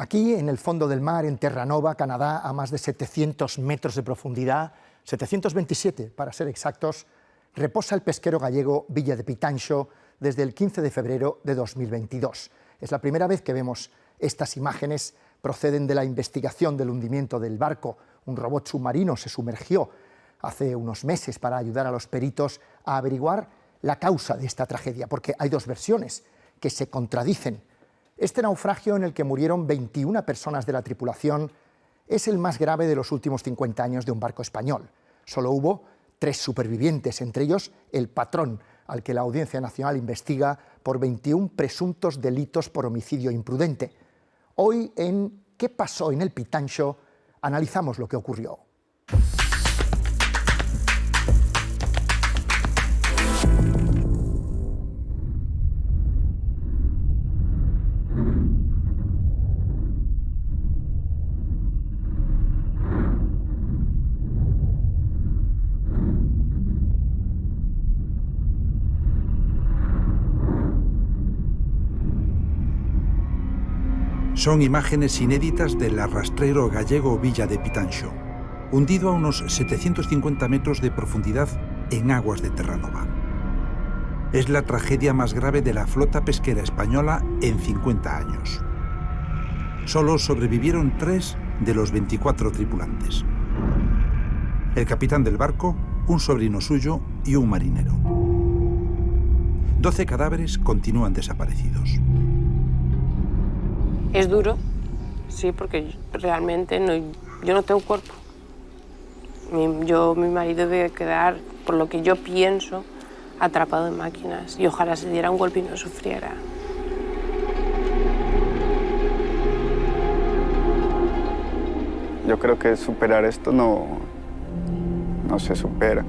Aquí, en el fondo del mar, en Terranova, Canadá, a más de 700 metros de profundidad, 727 para ser exactos, reposa el pesquero gallego Villa de Pitanxo desde el 15 de febrero de 2022. Es la primera vez que vemos estas imágenes, proceden de la investigación del hundimiento del barco. Un robot submarino se sumergió hace unos meses para ayudar a los peritos a averiguar la causa de esta tragedia, porque hay dos versiones que se contradicen. Este naufragio, en el que murieron 21 personas de la tripulación, es el más grave de los últimos 50 años de un barco español. Solo hubo 3 supervivientes, entre ellos el patrón, al que la Audiencia Nacional investiga por 21 presuntos delitos por homicidio imprudente. Hoy, en ¿Qué pasó en el Pitanxo?, analizamos lo que ocurrió. Son imágenes inéditas del arrastrero gallego Villa de Pitanxo, hundido a unos 750 metros de profundidad en aguas de Terranova. Es la tragedia más grave de la flota pesquera española en 50 años. Solo sobrevivieron 3 de los 24 tripulantes. El capitán del barco, un sobrino suyo y un marinero. 12 cadáveres continúan desaparecidos. Es duro, sí, porque realmente yo no tengo cuerpo. Mi marido debe quedar, por lo que yo pienso, atrapado en máquinas y ojalá se diera un golpe y no sufriera. Yo creo que superar esto no se supera.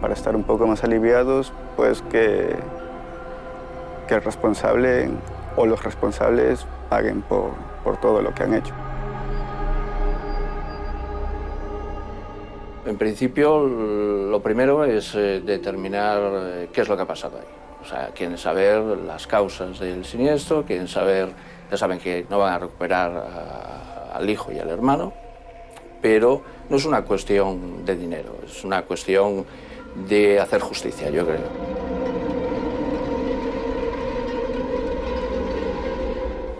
Para estar un poco más aliviados, pues que el responsable o los responsables paguen por todo lo que han hecho. En principio, lo primero es determinar qué es lo que ha pasado ahí. O sea, quieren saber las causas del siniestro, quieren saber, ya saben que no van a recuperar al hijo y al hermano, pero no es una cuestión de dinero, es una cuestión de hacer justicia, yo creo.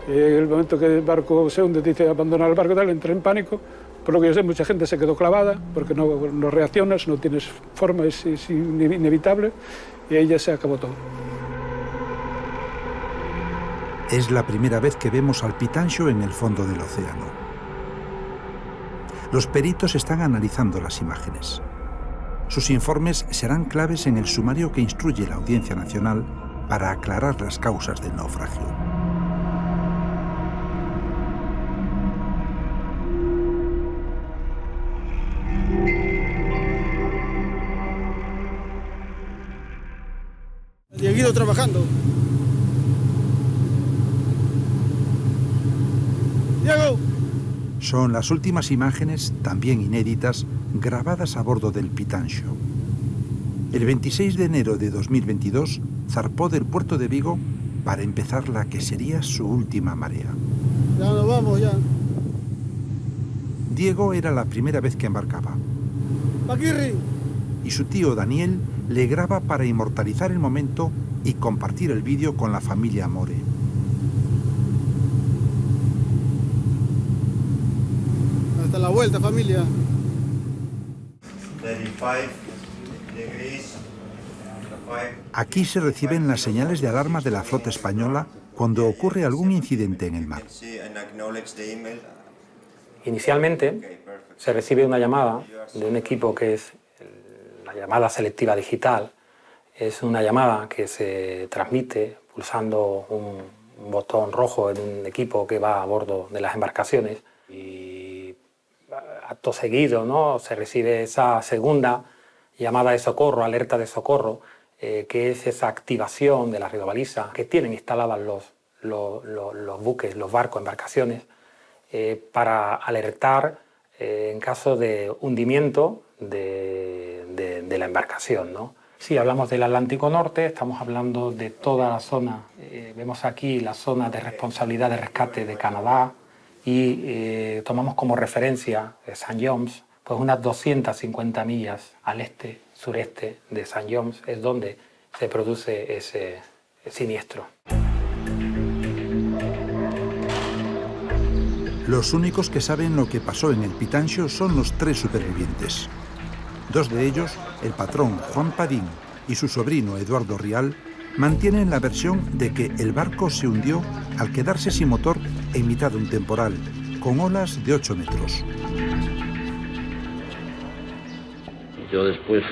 En el momento que el barco se hunde, dice abandonar el barco, tal, entra en pánico. Por lo que yo sé, mucha gente se quedó clavada porque no reaccionas, no tienes forma, es inevitable, y ahí ya se acabó todo. Es la primera vez que vemos al Pitanxo en el fondo del océano. Los peritos están analizando las imágenes. Sus informes serán claves en el sumario que instruye la Audiencia Nacional para aclarar las causas del naufragio. Seguido trabajando. Diego. Son las últimas imágenes, también inéditas, grabadas a bordo del Pitanxo. El 26 de enero de 2022 zarpó del puerto de Vigo para empezar la que sería su última marea. Ya nos vamos, ya. Diego era la primera vez que embarcaba. Paquirri. Y su tío Daniel le graba para inmortalizar el momento y compartir el vídeo con la familia More. Hasta la vuelta, familia. 35 degrees. Aquí se reciben las señales de alarma de la flota española cuando ocurre algún incidente en el mar. Inicialmente se recibe una llamada de un equipo que es la llamada selectiva digital. Es una llamada que se transmite pulsando un botón rojo en un equipo que va a bordo de las embarcaciones y acto seguido, ¿no?, se recibe esa segunda llamada de socorro, alerta de socorro, que es esa activación de la radiobaliza que tienen instaladas los buques, los barcos, embarcaciones, para alertar en caso de hundimiento de la embarcación, ¿no? Si hablamos del Atlántico Norte, estamos hablando de toda la zona vemos aquí la zona de responsabilidad de rescate de Canadá y tomamos como referencia St. John's, pues unas 250 millas al este-sureste de St. John's es donde se produce ese siniestro. Los únicos que saben lo que pasó en el Pitancho son los 3 supervivientes. 2 de ellos, el patrón Juan Padín y su sobrino Eduardo Rial, mantienen la versión de que el barco se hundió al quedarse sin motor en mitad de un temporal, con olas de 8 metros. Yo después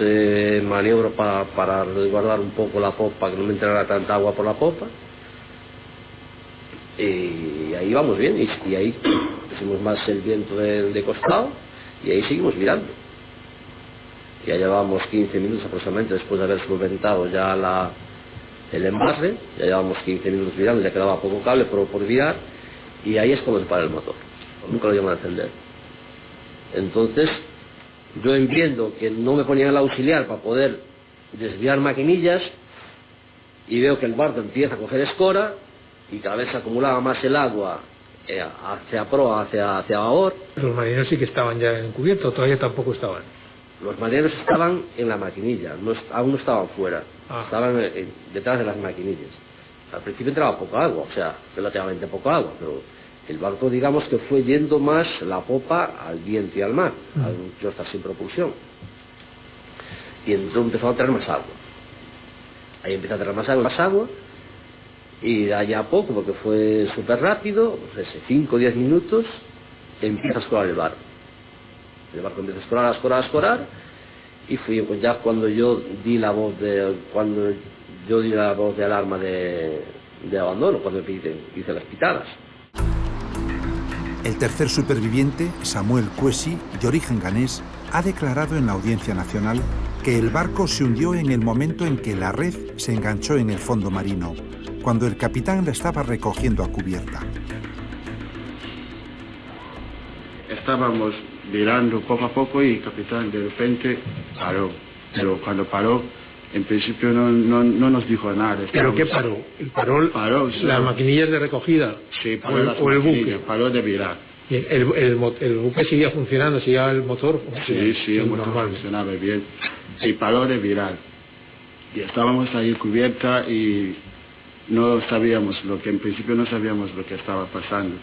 maniobro para resguardar un poco la popa, que no me entrara tanta agua por la popa. Y ahí vamos bien, y ahí pusimos más el viento de costado y ahí seguimos mirando. Ya llevábamos 15 minutos aproximadamente después de haber solventado ya el embarre, ya llevábamos 15 minutos mirando, ya quedaba poco cable por virar, y ahí es cuando se para el motor, nunca lo llaman a encender. Entonces, yo viendo que no me ponían el auxiliar para poder desviar maquinillas, y veo que el barco empieza a coger escora, y cada vez se acumulaba más el agua hacia proa, hacia babor. Los marineros sí que estaban ya en cubierto, todavía tampoco estaban. Los marineros estaban en la maquinilla, aún no estaban fuera, estaban detrás de las maquinillas. Al principio entraba poca agua, o sea, relativamente poca agua, pero el barco, digamos, que fue yendo más la popa al viento y al mar, al yo estar sin propulsión. Y entonces empezó a traer más agua. Ahí empezó a traer más agua, y de allá a poco, porque fue súper rápido, pues 5 o 10 minutos, empieza a escorar el barco. El barco empieza a escorar, y fui pues ya cuando yo di la voz de alarma de abandono, cuando hice las pitadas. El tercer superviviente, Samuel Cuesi, de origen ganés, ha declarado en la Audiencia Nacional que el barco se hundió en el momento en que la red se enganchó en el fondo marino, cuando el capitán la estaba recogiendo a cubierta. Estábamos virando poco a poco y el capitán de repente paró. Pero cuando paró, en principio no nos dijo nada. ¿Pero qué paró? ¿Paró las maquinillas de recogida? Sí, paró las o el buque. Paró de virar. ¿Y el buque seguía funcionando, seguía el motor? Sí, el motor funcionaba bien. Y paró de virar. Y estábamos ahí cubierta y no sabíamos en principio no sabíamos lo que estaba pasando.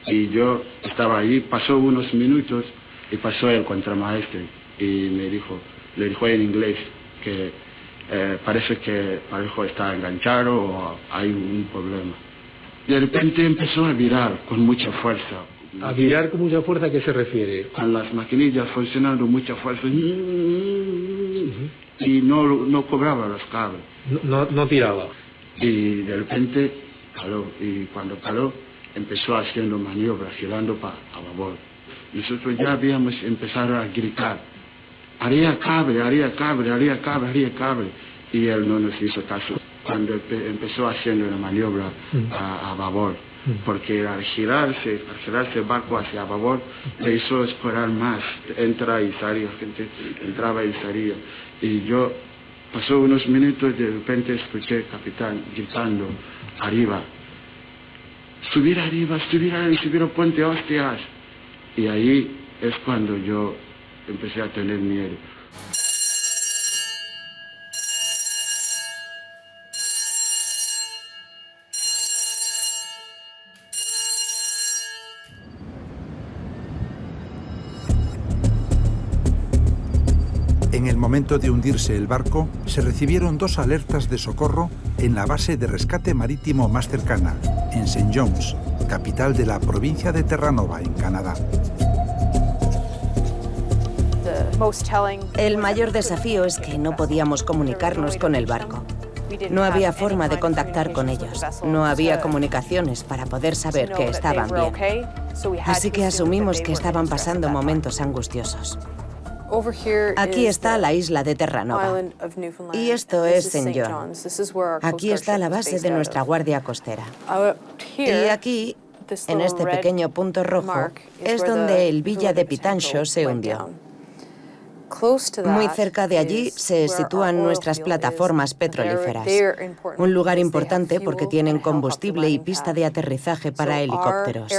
Y yo estaba ahí, pasó unos minutos y pasó el contramaestre y le dijo en inglés que parece que parejo está enganchado o hay un problema. De repente empezó a virar con mucha fuerza. ¿A virar con mucha fuerza a qué se refiere? A las maquinillas funcionando mucha fuerza y no cobraba los cables. No tiraba. Y de repente paró, y cuando paró empezó haciendo maniobras, girando a babor. Nosotros ya habíamos empezado a gritar, haría cable, y él no nos hizo caso. Cuando empezó haciendo una maniobra a babor, porque al girarse el barco hacia babor, le hizo escorar más, entra y salía, gente entraba y salía. Y yo, pasó unos minutos, de repente escuché al capitán gritando, arriba, subir arriba, ponte hostias. Y ahí es cuando yo empecé a tener miedo. En el momento de hundirse el barco, se recibieron 2 alertas de socorro en la base de rescate marítimo más cercana, en St. John's, capital de la provincia de Terranova, en Canadá. El mayor desafío es que no podíamos comunicarnos con el barco. No había forma de contactar con ellos. No había comunicaciones para poder saber que estaban bien. Así que asumimos que estaban pasando momentos angustiosos. Aquí está la isla de Terranova y esto es St. John. Aquí está la base de nuestra guardia costera. Y aquí, en este pequeño punto rojo, es donde el Villa de Pitancho se hundió. Muy cerca de allí se sitúan nuestras plataformas petrolíferas, un lugar importante porque tienen combustible y pista de aterrizaje para helicópteros.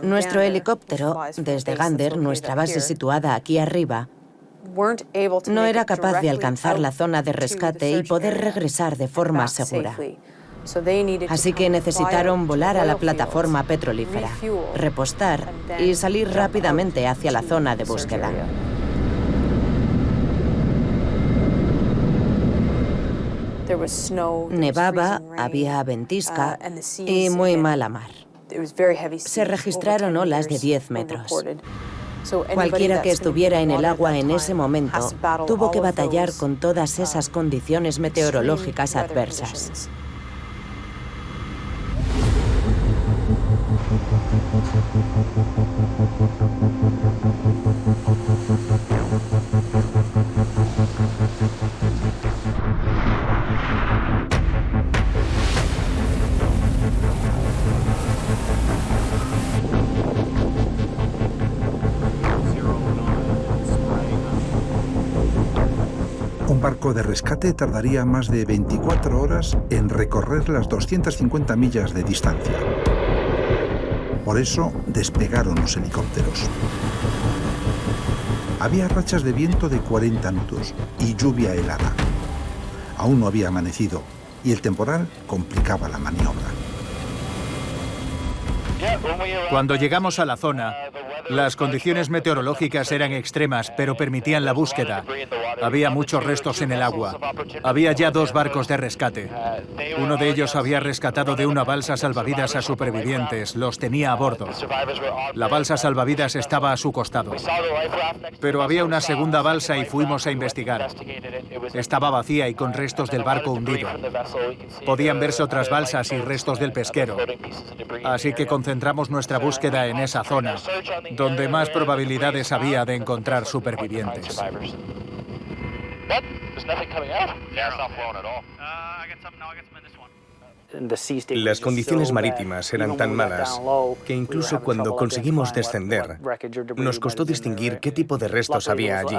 Nuestro helicóptero, desde Gander, nuestra base situada aquí arriba, no era capaz de alcanzar la zona de rescate y poder regresar de forma segura. Así que necesitaron volar a la plataforma petrolífera, repostar y salir rápidamente hacia la zona de búsqueda. Nevaba, había ventisca y muy mala mar. Se registraron olas de 10 metros. Cualquiera que estuviera en el agua en ese momento tuvo que batallar con todas esas condiciones meteorológicas adversas. Un barco de rescate tardaría más de 24 horas en recorrer las 250 millas de distancia. Por eso despegaron los helicópteros. Había rachas de viento de 40 nudos y lluvia helada. Aún no había amanecido y el temporal complicaba la maniobra. Cuando llegamos a la zona, las condiciones meteorológicas eran extremas, pero permitían la búsqueda. Había muchos restos en el agua. Había ya 2 barcos de rescate. Uno de ellos había rescatado de una balsa salvavidas a supervivientes. Los tenía a bordo. La balsa salvavidas estaba a su costado. Pero había una segunda balsa y fuimos a investigar. Estaba vacía y con restos del barco hundido. Podían verse otras balsas y restos del pesquero. Así que concentramos nuestra búsqueda en esa zona, donde más probabilidades había de encontrar supervivientes. Las condiciones marítimas eran tan malas que incluso cuando conseguimos descender, nos costó distinguir qué tipo de restos había allí.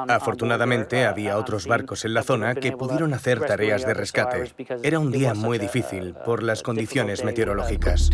Afortunadamente, había otros barcos en la zona que pudieron hacer tareas de rescate. Era un día muy difícil por las condiciones meteorológicas.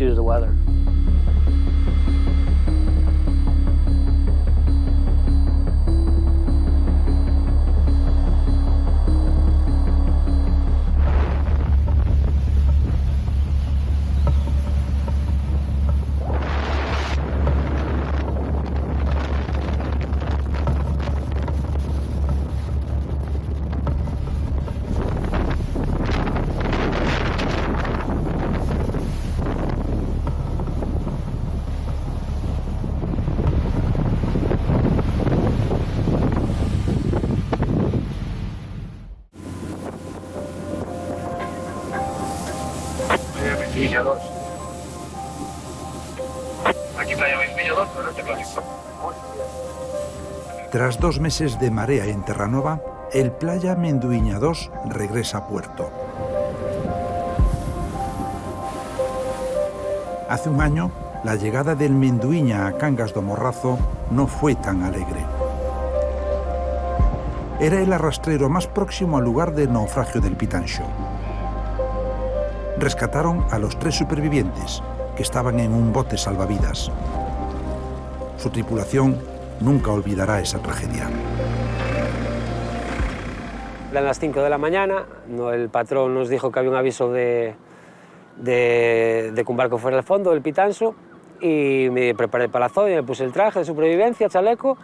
Tras 2 meses de marea en Terranova, el Playa Menduiña 2 regresa a puerto. Hace un año, la llegada del Menduiña a Cangas do Morrazo no fue tan alegre. Era el arrastrero más próximo al lugar del naufragio del Pitanxo. Rescataron a los 3 supervivientes, que estaban en un bote salvavidas. Su tripulación nunca olvidará esa tragedia. Eran las 5 de la mañana, el patrón nos dijo que había un aviso de que un barco fuera al fondo, del Pitanxo, y me preparé para la zona, me puse el traje de supervivencia, chaleco,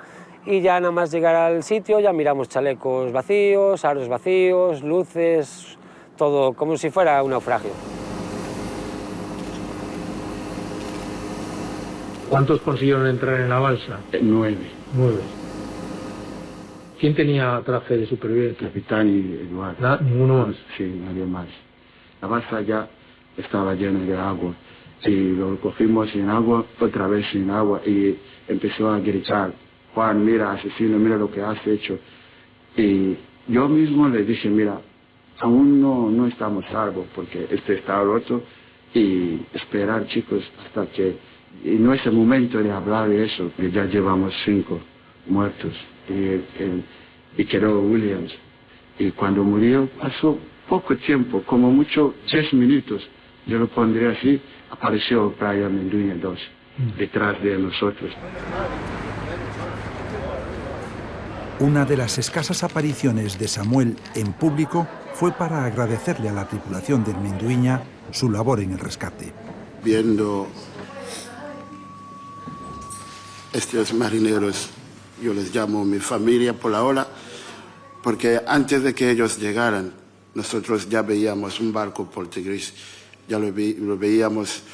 y ya nada más llegar al sitio ya miramos chalecos vacíos, aros vacíos, luces, todo como si fuera un naufragio. ¿Cuántos consiguieron entrar en la balsa? 9. 9. ¿Quién tenía traje de supervivencia? Capitán y Eduardo. ¿Ninguno más? Sí, nadie más. La balsa ya estaba llena de agua y lo cogimos sin agua, otra vez sin agua, y empezó a gritar: Juan, mira, asesino, mira lo que has hecho. Y yo mismo le dije: mira, aún no estamos salvos porque este está roto, y esperar, chicos, hasta que... Y no es el momento de hablar de eso, que ya llevamos 5 muertos. y quedó Williams. Y cuando murió pasó poco tiempo, como mucho 3 minutos, yo lo pondré así, apareció Brian Menduña II detrás de nosotros. Una de las escasas apariciones de Samuel en público fue para agradecerle a la tripulación del Menduña su labor en el rescate. Viendo estos marineros, yo les llamo mi familia por ahora, porque antes de que ellos llegaran, nosotros ya veíamos un barco portugués, ya lo veíamos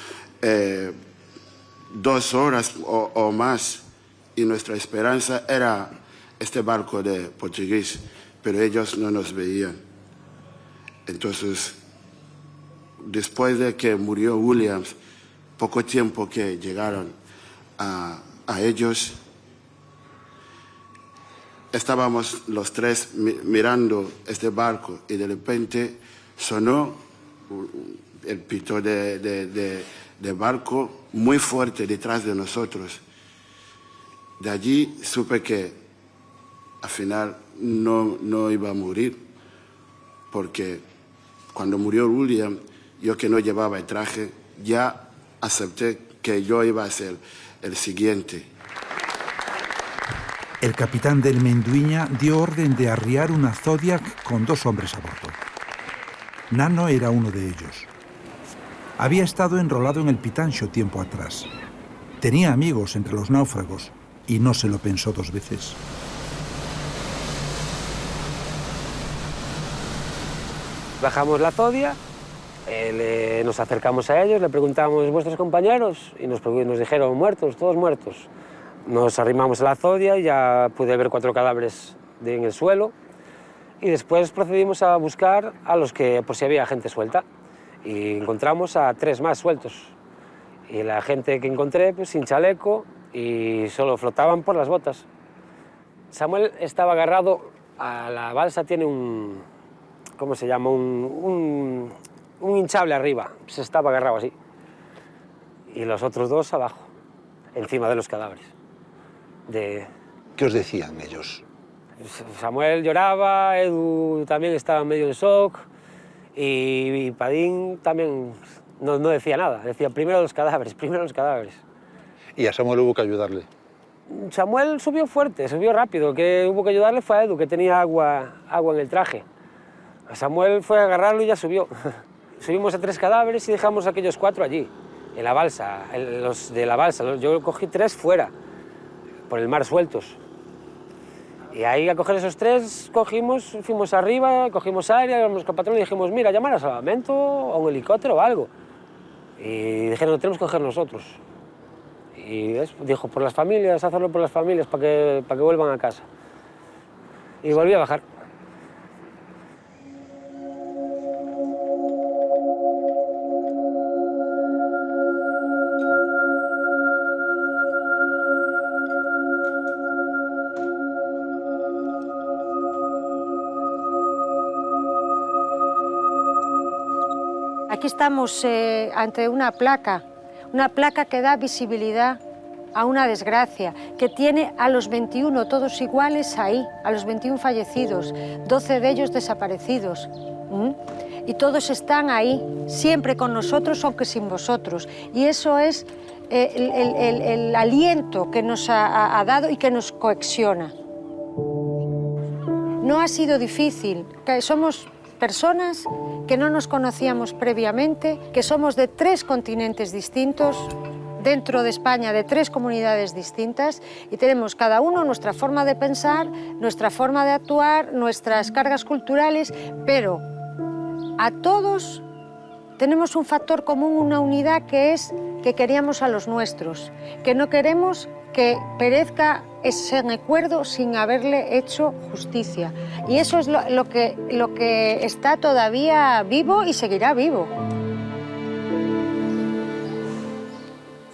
2 horas o más, y nuestra esperanza era este barco de portugués, pero ellos no nos veían. Entonces, después de que murió Williams, poco tiempo que llegaron a ellos, estábamos los 3 mirando este barco y de repente sonó el pito de barco muy fuerte detrás de nosotros. De allí supe que al final no iba a morir, porque cuando murió William, yo que no llevaba el traje, ya acepté que yo iba a ser el siguiente. El capitán del Menduña dio orden de arriar una Zodiac con 2 hombres a bordo. Nano era uno de ellos. Había estado enrolado en el Pitancho tiempo atrás. Tenía amigos entre los náufragos y no se lo pensó 2 veces. Bajamos la Zodia, nos acercamos a ellos, le preguntamos ¿vuestros compañeros? Y nos dijeron muertos, todos muertos. Nos arrimamos a la Zodia y ya pude ver 4 cadáveres en el suelo. Y después procedimos a buscar a los que, por si había gente suelta. Y encontramos a 3 más sueltos. Y la gente que encontré, pues sin chaleco y solo flotaban por las botas. Samuel estaba agarrado a la balsa, tiene un... ¿cómo se llama? Un hinchable arriba, se estaba agarrado así. Y los otros 2 abajo, encima de los cadáveres. ¿Qué os decían ellos? Samuel lloraba, Edu también estaba medio en shock, y Padín también no decía nada, decía primero los cadáveres, primero los cadáveres. ¿Y a Samuel hubo que ayudarle? Samuel subió fuerte, subió rápido, que hubo que ayudarle fue a Edu, que tenía agua en el traje. Samuel fue a agarrarlo y ya subió. Subimos a 3 cadáveres y dejamos a aquellos 4 allí, en la balsa, los de la balsa. Yo cogí 3 fuera, por el mar sueltos. Y ahí a coger esos 3 fuimos arriba, cogimos aire, hablamos con el patrón y dijimos, mira, llamar a salvamento o un helicóptero o algo. Y dijeron, lo tenemos que coger nosotros. Y dijo, por las familias, hacerlo por las familias para que vuelvan a casa. Y volví a bajar. Aquí estamos ante una placa que da visibilidad a una desgracia, que tiene a los 21 todos iguales ahí, a los 21 fallecidos, 12 de ellos desaparecidos. Y todos están ahí, siempre con nosotros, aunque sin vosotros. Y eso es el aliento que nos ha dado y que nos cohesiona. No ha sido difícil, que somos personas que no nos conocíamos previamente, que somos de 3 continentes distintos, dentro de España de 3 comunidades distintas, y tenemos cada uno nuestra forma de pensar, nuestra forma de actuar, nuestras cargas culturales, pero a todos tenemos un factor común, una unidad, que es que queríamos a los nuestros, que no queremos que perezca ese recuerdo sin haberle hecho justicia. Y eso es lo que está todavía vivo y seguirá vivo.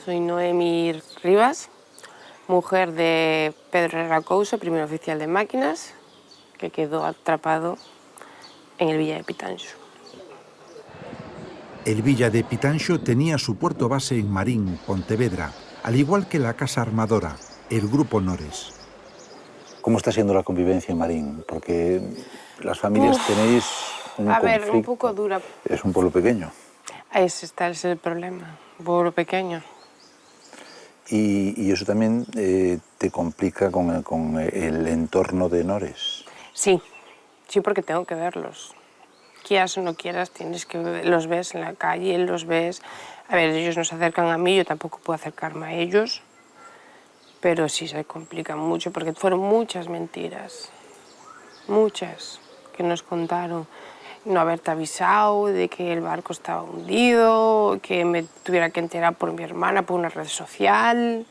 Soy Noemí Rivas, mujer de Pedro Herrera Couso, primer oficial de máquinas, que quedó atrapado en el Villa de Pitancho. El Villa de Pitancho tenía su puerto base en Marín, Pontevedra, al igual que la Casa Armadora, el Grupo Nores. ¿Cómo está siendo la convivencia en Marín? Porque las familias tenéis un conflicto. Un poco dura. Es un pueblo pequeño. Ese es el problema, un pueblo pequeño. Y eso también te complica con el entorno de Nores. Sí, porque tengo que verlos. Quieras o no quieras, los ves en la calle, los ves. A ver, ellos no se acercan a mí, yo tampoco puedo acercarme a ellos. Pero sí se complica mucho porque fueron muchas mentiras. Muchas que nos contaron. No haberte avisado de que el barco estaba hundido, que me tuviera que enterar por mi hermana, por una red social,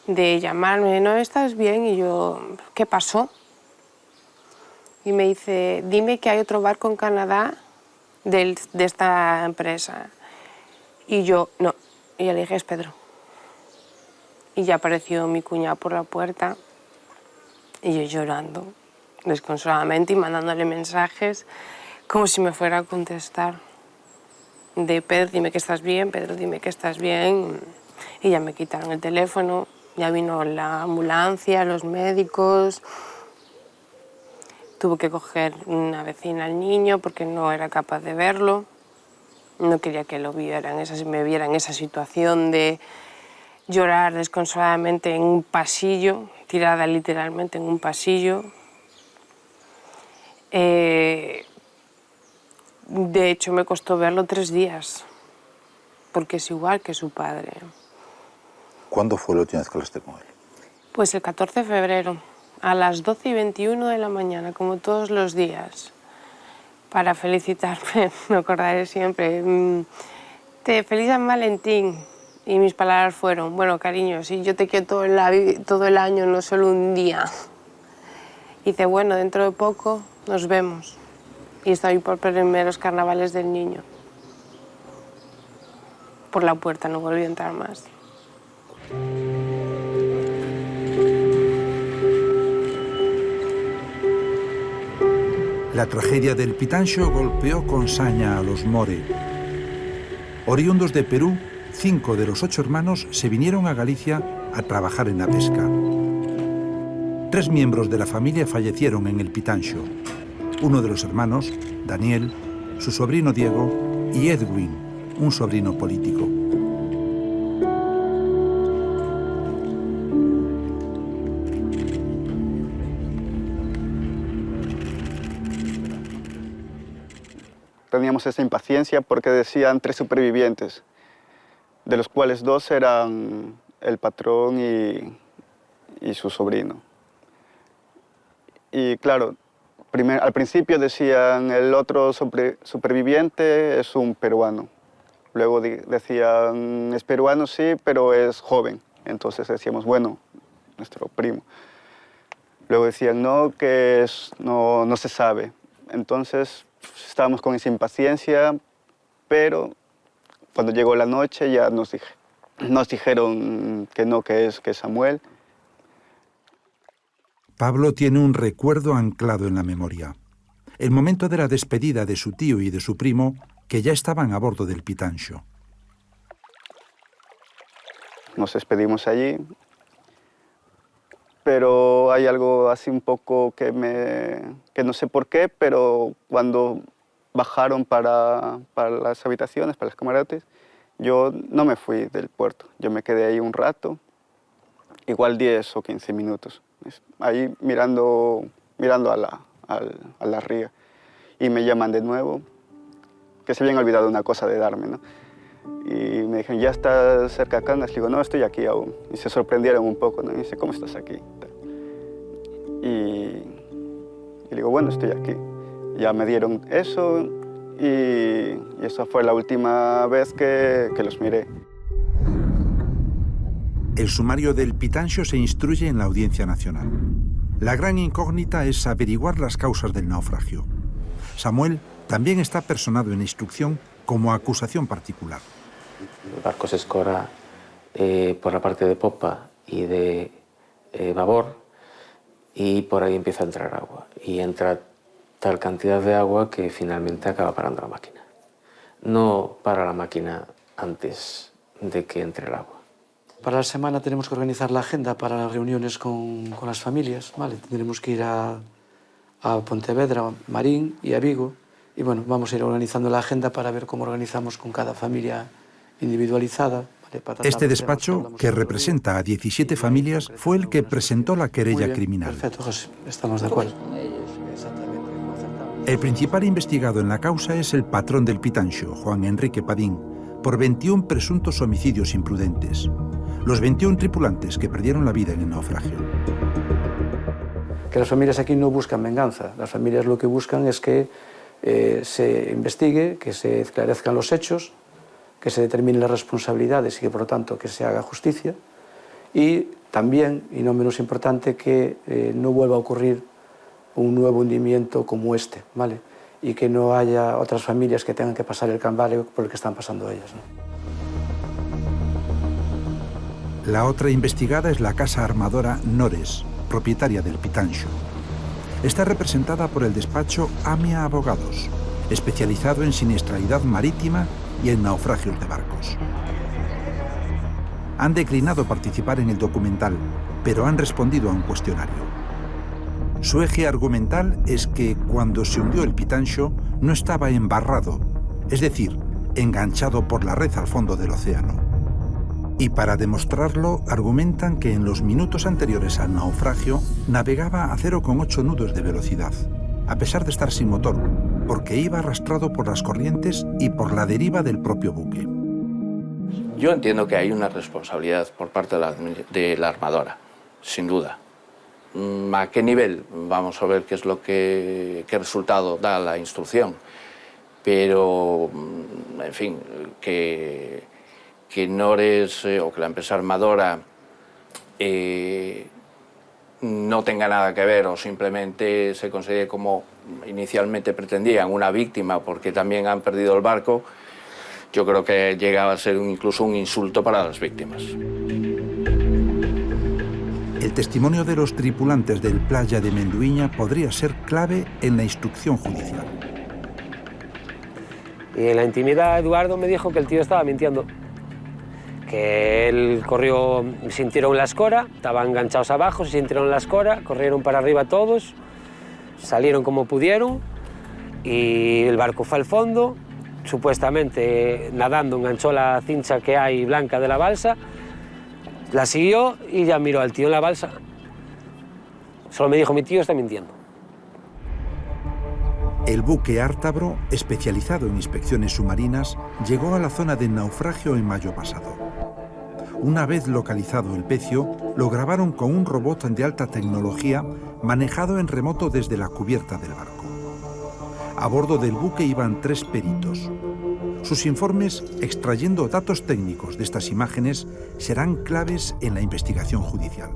de llamarme, ¿no estás bien? Y yo, ¿qué pasó? Y me dice, dime que hay otro barco en Canadá de esta empresa. Y yo, no. Y yo le dije, es Pedro. Y ya apareció mi cuñado por la puerta y yo llorando, desconsoladamente y mandándole mensajes como si me fuera a contestar. De Pedro, dime que estás bien, Pedro, dime que estás bien. Y ya me quitaron el teléfono, ya vino la ambulancia, los médicos. Tuvo que coger una vecina al niño porque no era capaz de verlo. No quería que me viera en esa situación de llorar desconsoladamente en un pasillo, tirada literalmente en un pasillo. De hecho, me costó verlo 3 días, porque es igual que su padre. ¿Cuándo fue la última vez que hablaste con él? Pues el 14 de febrero, a las 12:21 de la mañana, como todos los días, para felicitarme, me acordaré siempre. Feliz San Valentín. Y mis palabras fueron, bueno, cariño, si yo te quiero todo el año, no solo un día. Y dice, bueno, dentro de poco nos vemos. Y estoy por primeros carnavales del niño. Por la puerta, no volví a entrar más. La tragedia del Pitancho golpeó con saña a los More. Oriundos de Perú, 5 de los 8 hermanos se vinieron a Galicia a trabajar en la pesca. 3 miembros de la familia fallecieron en el Pitancho. Uno de los hermanos, Daniel, su sobrino Diego y Edwin, un sobrino político. Teníamos esa impaciencia porque decían 3 supervivientes, de los cuales 2 eran el patrón y su sobrino. Y claro, al principio decían el otro superviviente es un peruano. Luego decían es peruano sí, pero es joven. Entonces decíamos, bueno, nuestro primo. Luego decían no, que no se sabe. Entonces estábamos con esa impaciencia, pero cuando llegó la noche ya nos dijeron que no, que es Samuel. Pablo tiene un recuerdo anclado en la memoria. El momento de la despedida de su tío y de su primo, que ya estaban a bordo del Pitancho. Nos despedimos allí, pero hay algo así un poco que no sé por qué, pero cuando bajaron para las habitaciones, para los camarotes, yo no me fui del puerto. Yo me quedé ahí un rato, igual 10 o 15 minutos, ahí mirando a la ría. Y me llaman de nuevo, que se habían olvidado una cosa de darme, ¿no? Y me dijeron, ¿ya estás cerca acá? Les digo, no, estoy aquí aún. Y se sorprendieron un poco, ¿no? Y dice, ¿cómo estás aquí? Y le digo, bueno, estoy aquí. Ya me dieron eso y esa fue la última vez que los miré. El sumario del Pitancho se instruye en la Audiencia Nacional. La gran incógnita es averiguar las causas del naufragio. Samuel también está personado en instrucción como acusación particular. El barco se escora por la parte de popa y de babor y por ahí empieza a entrar agua. Y entra tal cantidad de agua que finalmente acaba parando la máquina. No para la máquina antes de que entre el agua. Para la semana tenemos que organizar la agenda para las reuniones con las familias, ¿vale? Tendremos que ir a Pontevedra, Marín y a Vigo. Y bueno, vamos a ir organizando la agenda para ver cómo organizamos con cada familia individualizada. Este despacho, que representa a 17 familias, fue el que presentó la querella criminal. Perfecto, José, estamos de acuerdo. El principal investigado en la causa es el patrón del Pitanxo, Juan Enrique Padín, por 21 presuntos homicidios imprudentes. Los 21 tripulantes que perdieron la vida en el naufragio. Que las familias aquí no buscan venganza. Las familias lo que buscan es que se investigue, que se esclarezcan los hechos, que se determinen las responsabilidades y que, por lo tanto, que se haga justicia. Y también, y no menos importante, que no vuelva a ocurrir un nuevo hundimiento como este, ¿vale? Y que no haya otras familias que tengan que pasar el calvario por el que están pasando ellas, ¿no? La otra investigada es la casa armadora Nores, propietaria del Pitanxo. Está representada por el despacho Amia Abogados, especializado en siniestralidad marítima y en naufragios de barcos. Han declinado participar en el documental, pero han respondido a un cuestionario. Su eje argumental es que cuando se hundió el Pitanxo no estaba embarrado, es decir, enganchado por la red al fondo del océano. Y para demostrarlo, argumentan que en los minutos anteriores al naufragio navegaba a 0,8 nudos de velocidad, a pesar de estar sin motor, porque iba arrastrado por las corrientes y por la deriva del propio buque. Yo entiendo que hay una responsabilidad por parte de la armadora, sin duda. ¿A qué nivel? Vamos a ver qué es lo qué resultado da la instrucción. Pero, en fin, que Nores o que la empresa armadora no tenga nada que ver o simplemente se considere como inicialmente pretendían una víctima porque también han perdido el barco, yo creo que llega a ser incluso un insulto para las víctimas. El testimonio de los tripulantes del Playa de Menduiña podría ser clave en la instrucción judicial. Y en la intimidad Eduardo me dijo que el tío estaba mintiendo. Que él corrió, sintieron la escora, estaban enganchados abajo, se sintieron la escora, corrieron para arriba todos, salieron como pudieron y el barco fue al fondo, supuestamente nadando enganchó la cincha que hay blanca de la balsa, la siguió y ya miró al tío en la balsa. Solo me dijo, mi tío está mintiendo. El buque Ártabro, especializado en inspecciones submarinas, llegó a la zona del naufragio en mayo pasado. Una vez localizado el pecio, lo grabaron con un robot de alta tecnología manejado en remoto desde la cubierta del barco. A bordo del buque iban 3 peritos. Sus informes, extrayendo datos técnicos de estas imágenes, serán claves en la investigación judicial.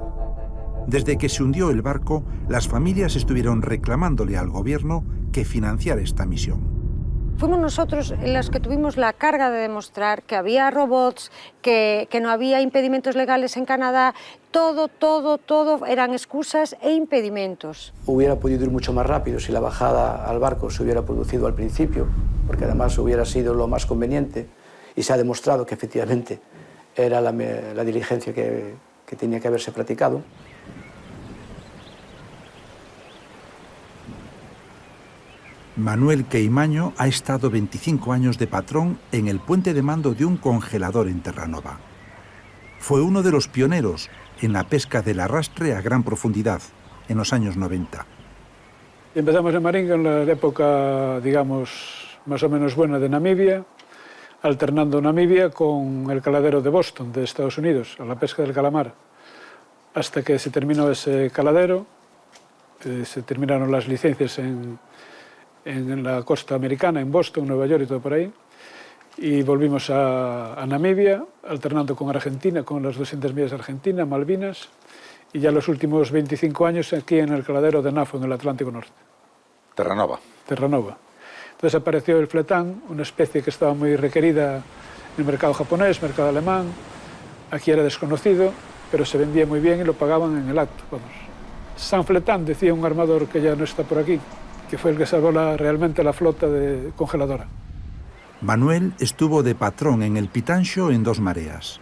Desde que se hundió el barco, las familias estuvieron reclamándole al gobierno que financiara esta misión. Fuimos nosotros los que tuvimos la carga de demostrar que había robots, que no había impedimentos legales en Canadá, todo eran excusas e impedimentos. Hubiera podido ir mucho más rápido si la bajada al barco se hubiera producido al principio, porque además hubiera sido lo más conveniente y se ha demostrado que efectivamente era la diligencia que tenía que haberse practicado. Manuel Queimaño ha estado 25 años de patrón en el puente de mando de un congelador en Terranova. Fue uno de los pioneros en la pesca del arrastre a gran profundidad en los años 90. Empezamos en Marín en la época, digamos, más o menos buena de Namibia, alternando Namibia con el caladero de Boston, de Estados Unidos, a la pesca del calamar. Hasta que se terminó ese caladero, se terminaron las licencias en la costa americana, en Boston, Nueva York y todo por ahí. Y volvimos a Namibia, alternando con Argentina, con las 200 millas de Argentina, Malvinas, y ya los últimos 25 años aquí en el caladero de Nafo, en el Atlántico Norte. Terranova. Terranova. Entonces apareció el fletán, una especie que estaba muy requerida en el mercado japonés, mercado alemán. Aquí era desconocido, pero se vendía muy bien y lo pagaban en el acto. Vamos. San Fletán, decía un armador que ya no está por aquí, que fue el que salvó realmente la flota de congeladora. Manuel estuvo de patrón en el Pitanxo en 2 mareas.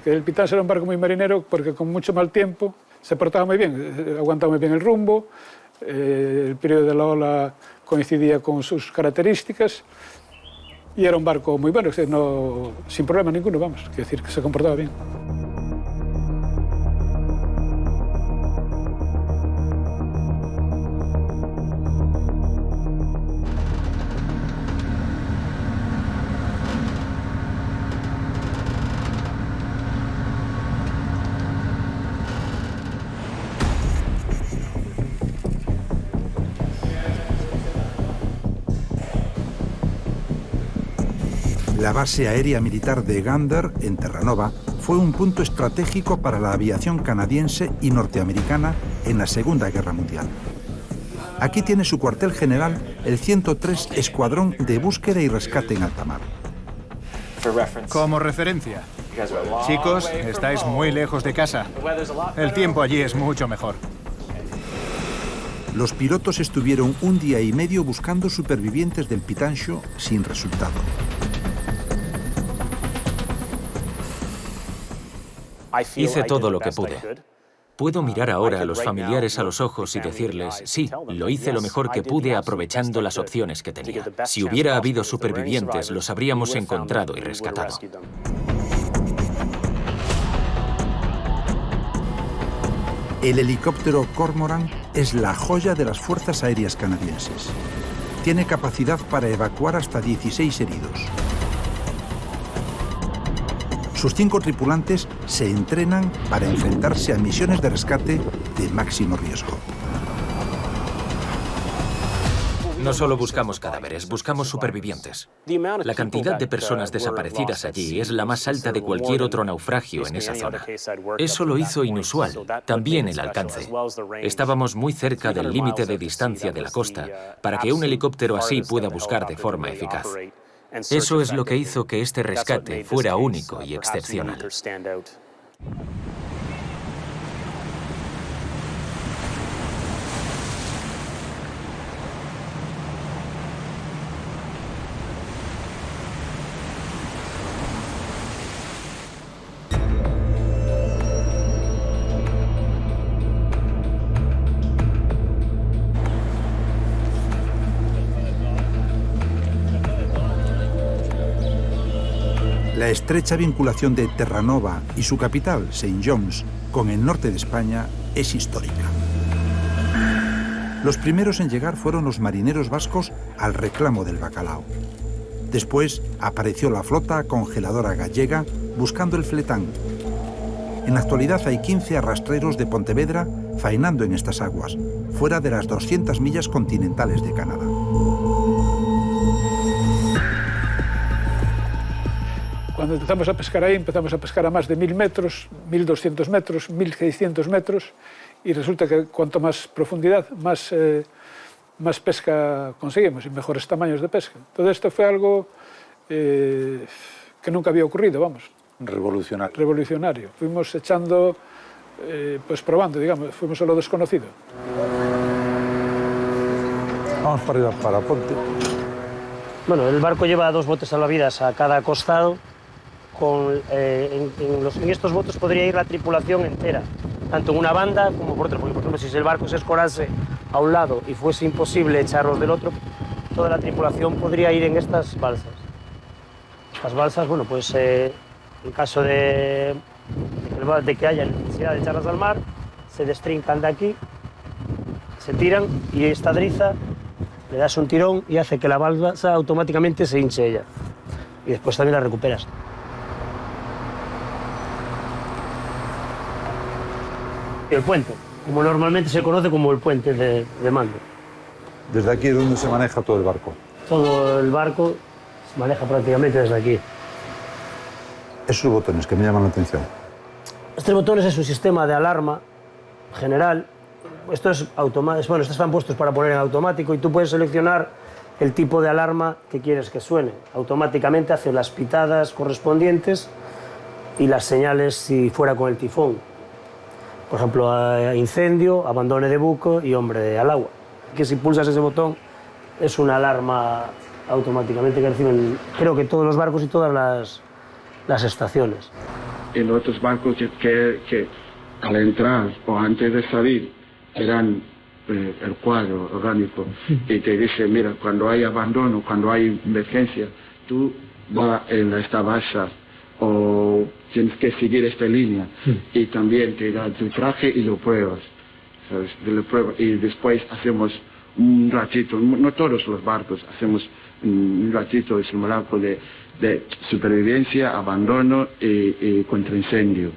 que el Pitancho era un barco muy marinero porque con mucho mal tiempo se portaba muy bien, aguantaba muy bien el rumbo, el periodo de la ola coincidía con sus características y era un barco muy bueno, sin problema ninguno, vamos, quiere decir que se comportaba bien. La base aérea militar de Gander, en Terranova, fue un punto estratégico para la aviación canadiense y norteamericana en la Segunda Guerra Mundial. Aquí tiene su cuartel general el 103 Escuadrón de Búsqueda y Rescate en alta mar. Como referencia, chicos, estáis muy lejos de casa. El tiempo allí es mucho mejor. Los pilotos estuvieron un día y medio buscando supervivientes del Pitancho sin resultado. Hice todo lo que pude. Puedo mirar ahora a los familiares a los ojos y decirles, sí, lo hice lo mejor que pude aprovechando las opciones que tenía. Si hubiera habido supervivientes, los habríamos encontrado y rescatado. El helicóptero Cormoran es la joya de las fuerzas aéreas canadienses. Tiene capacidad para evacuar hasta 16 heridos. Sus 5 tripulantes se entrenan para enfrentarse a misiones de rescate de máximo riesgo. No solo buscamos cadáveres, buscamos supervivientes. La cantidad de personas desaparecidas allí es la más alta de cualquier otro naufragio en esa zona. Eso lo hizo inusual, también el alcance. Estábamos muy cerca del límite de distancia de la costa para que un helicóptero así pueda buscar de forma eficaz. Eso es lo que hizo que este rescate fuera único y excepcional. La estrecha vinculación de Terranova y su capital, Saint John's, con el norte de España es histórica. Los primeros en llegar fueron los marineros vascos al reclamo del bacalao. Después apareció la flota congeladora gallega buscando el fletán. En la actualidad hay 15 arrastreros de Pontevedra faenando en estas aguas, fuera de las 200 millas continentales de Canadá. Cuando empezamos a pescar ahí, empezamos a pescar a más de 1000 metros, 1200 metros, 1600 metros, y resulta que cuanto más profundidad, más pesca conseguimos y mejores tamaños de pesca. Todo esto fue algo que nunca había ocurrido, vamos. Revolucionario. Revolucionario. Fuimos echando, pues probando, digamos, fuimos a lo desconocido. Vamos para arriba, para Ponte. Bueno, el barco lleva 2 botes salvavidas a cada costado. En estos botes podría ir la tripulación entera, tanto en una banda como por otra, porque por ejemplo si el barco se escorase a un lado y fuese imposible echarlos del otro, toda la tripulación podría ir en estas balsas. Estas balsas, bueno, pues en caso de que haya necesidad de echarlas al mar, se destrincan de aquí, se tiran y esta driza le das un tirón y hace que la balsa automáticamente se hinche ella. Y después también la recuperas. El puente, como normalmente se conoce como el puente de mando. Desde aquí es donde se maneja todo el barco. Todo el barco se maneja prácticamente desde aquí. Esos botones que me llaman la atención. Este botón es un sistema de alarma general. Estos están puestos para poner en automático y tú puedes seleccionar el tipo de alarma que quieres que suene. Automáticamente hace las pitadas correspondientes y las señales si fuera con el tifón. Por ejemplo, incendio, abandono de buque y hombre al agua. Que si pulsas ese botón es una alarma automáticamente que reciben, creo que todos los barcos y todas las estaciones. en otros barcos que al entrar o antes de salir eran el cuadro orgánico y te dice, mira, cuando hay abandono, cuando hay emergencia, tú vas en esta balsa o tienes que seguir esta línea y también te da tu traje y lo pruebas, ¿sabes? Y después hacemos un ratito, no todos los barcos, hacemos un ratito de simulacro de supervivencia, abandono y contraincendio.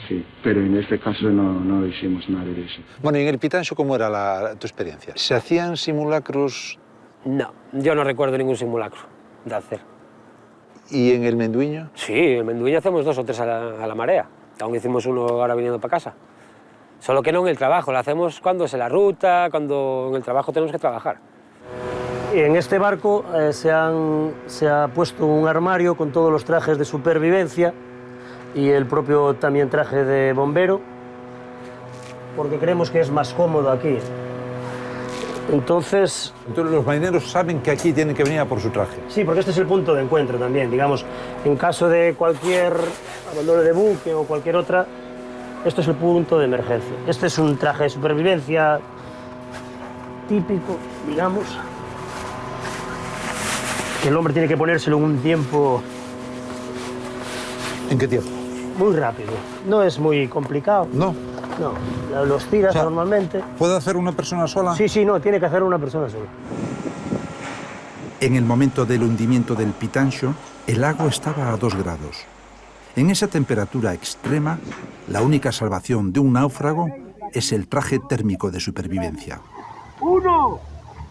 Sí, pero en este caso no hicimos nada de eso. Bueno, ¿y en el Pitanxo cómo era tu experiencia? ¿Se hacían simulacros? No, yo no recuerdo ningún simulacro de hacer. ¿Y en el Menduiño? Sí, en el Menduiño hacemos 2 o 3 a la marea. Aún hicimos uno ahora viniendo para casa. Solo que no en el trabajo, lo hacemos cuando es en la ruta, cuando en el trabajo tenemos que trabajar. En este barco se ha puesto un armario con todos los trajes de supervivencia y el propio también traje de bombero, porque creemos que es más cómodo aquí. Entonces los marineros saben que aquí tienen que venir a por su traje. Sí, porque este es el punto de encuentro también, digamos, en caso de cualquier abandono de buque o cualquier otra, esto es el punto de emergencia. Este es un traje de supervivencia típico, digamos, que el hombre tiene que ponérselo en un tiempo... ¿En qué tiempo? Muy rápido. No es muy complicado. No. No, los tiras normalmente. ¿Puede hacer una persona sola? Sí, no, tiene que hacerlo una persona sola. En el momento del hundimiento del Pitanxo, el lago estaba a 2 grados. En esa temperatura extrema, la única salvación de un náufrago es el traje térmico de supervivencia. 1,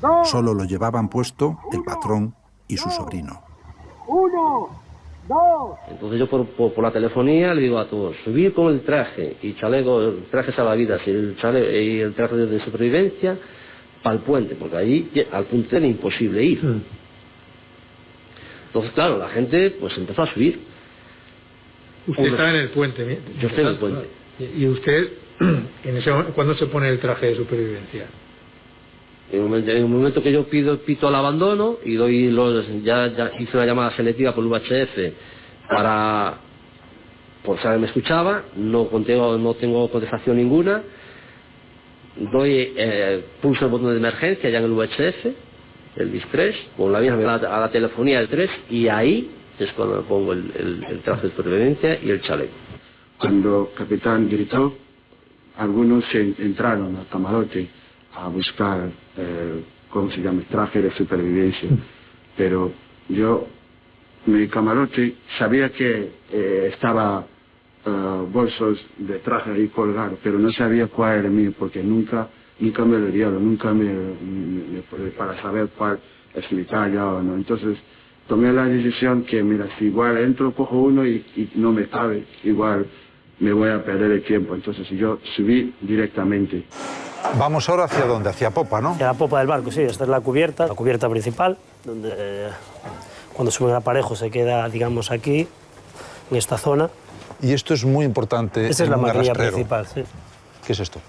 2. Solo lo llevaban puesto el patrón y su sobrino. 1, 2. Entonces yo por la telefonía le digo a todos, subir con el traje y chaleco, el traje salvavidas y el traje de supervivencia para el puente, porque ahí al puente era imposible ir. Entonces, claro, la gente pues empezó a subir. Usted estaba en el puente. Yo estoy en el puente. ¿Y usted, en ese momento, cuándo se pone el traje de supervivencia? En el momento que yo pito al abandono y ya hice una llamada selectiva por el VHF por saber me escuchaba, no tengo contestación ninguna, pulso el botón de emergencia ya en el VHF, el BIS 3, con la misma a la telefonía del 3 y ahí es cuando me pongo el traje de supervivencia y el chaleco. Cuando el capitán gritó, algunos entraron al camarote a buscar, ¿cómo se llama?, traje de supervivencia. Pero yo, mi camarote, sabía que estaba bolsos de traje ahí colgados, pero no sabía cuál era el mío, porque nunca me lo dieron, para saber cuál es mi talla o no. Entonces, tomé la decisión que, mira, si igual entro, cojo uno y no me cabe, igual me voy a perder el tiempo. Entonces yo subí directamente. Vamos ahora hacia dónde, hacia popa, ¿no? Hacia la popa del barco, sí. Esta es la cubierta principal, donde cuando sube el aparejo se queda, digamos, aquí, en esta zona. Y esto es muy importante. Esta es la maquinilla principal, sí. ¿Qué es esto?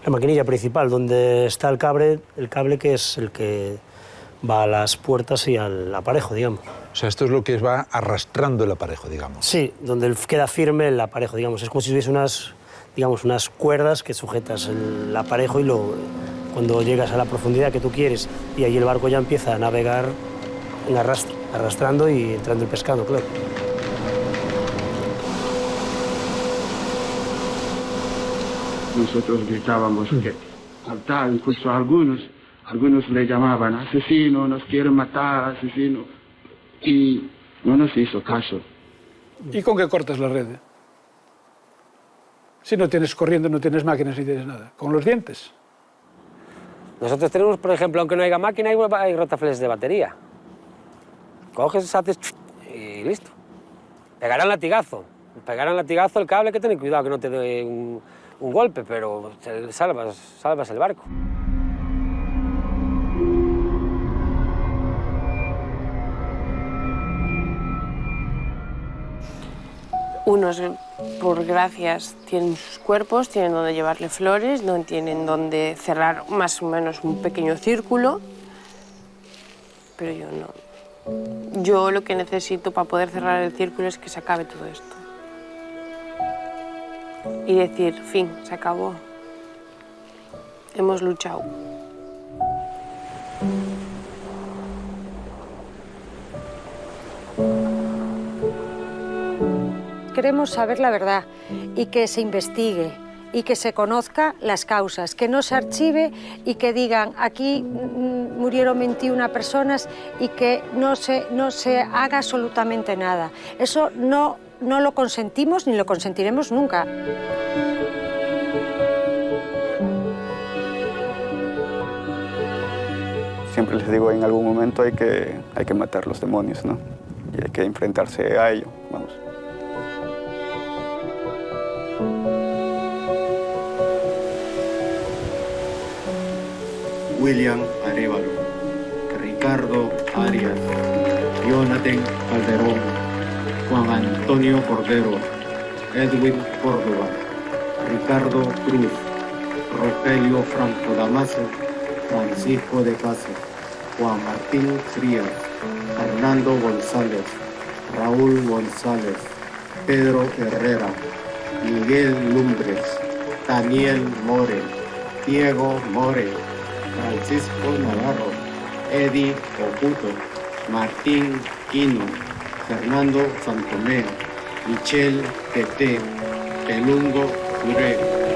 La maquinilla principal, donde está el cable que es el que va a las puertas y al aparejo, digamos. O sea, esto es lo que va arrastrando el aparejo, digamos. Sí, donde queda firme el aparejo, digamos. Es como si hubiese unas cuerdas que sujetas el aparejo y cuando llegas a la profundidad que tú quieres y ahí el barco ya empieza a navegar en arrastrando y entrando el pescado, claro. Nosotros gritábamos que saltar, incluso algunos le llamaban asesino, nos quieren matar, asesino, y no nos hizo caso. ¿Y con qué cortas la red? Si no tienes corriente, no tienes máquinas ni tienes nada. ¿Con los dientes? Nosotros tenemos, por ejemplo, aunque no haya máquina, hay rotaflex de batería. Coges, haces y listo. Pegarán latigazo el cable, que ten cuidado que no te dé un golpe, pero salvas el barco. Unos, por gracias, tienen sus cuerpos, tienen donde llevarle flores, no tienen donde cerrar más o menos un pequeño círculo, pero yo no. Yo lo que necesito para poder cerrar el círculo es que se acabe todo esto. y decir, fin, se acabó. Hemos luchado. Queremos saber la verdad y que se investigue y que se conozca las causas, que no se archive y que digan aquí murieron 21 personas y que no se haga absolutamente nada. Eso no lo consentimos ni lo consentiremos nunca. Siempre les digo, en algún momento hay que matar los demonios, ¿no? Y hay que enfrentarse a ello, vamos. William Arévalo, Ricardo Arias, Jonathan Calderón, Juan Antonio Cordero, Edwin Córdoba, Ricardo Cruz, Rogelio Franco Damaso, Francisco de Casa, Juan Martín Frías, Fernando González, Raúl González, Pedro Herrera, Miguel Lumbres, Daniel More, Diego More, Francisco Navarro, Eddie Oputo, Martín Quino, Fernando Santomé, Michel Tete, Pelungo Duré.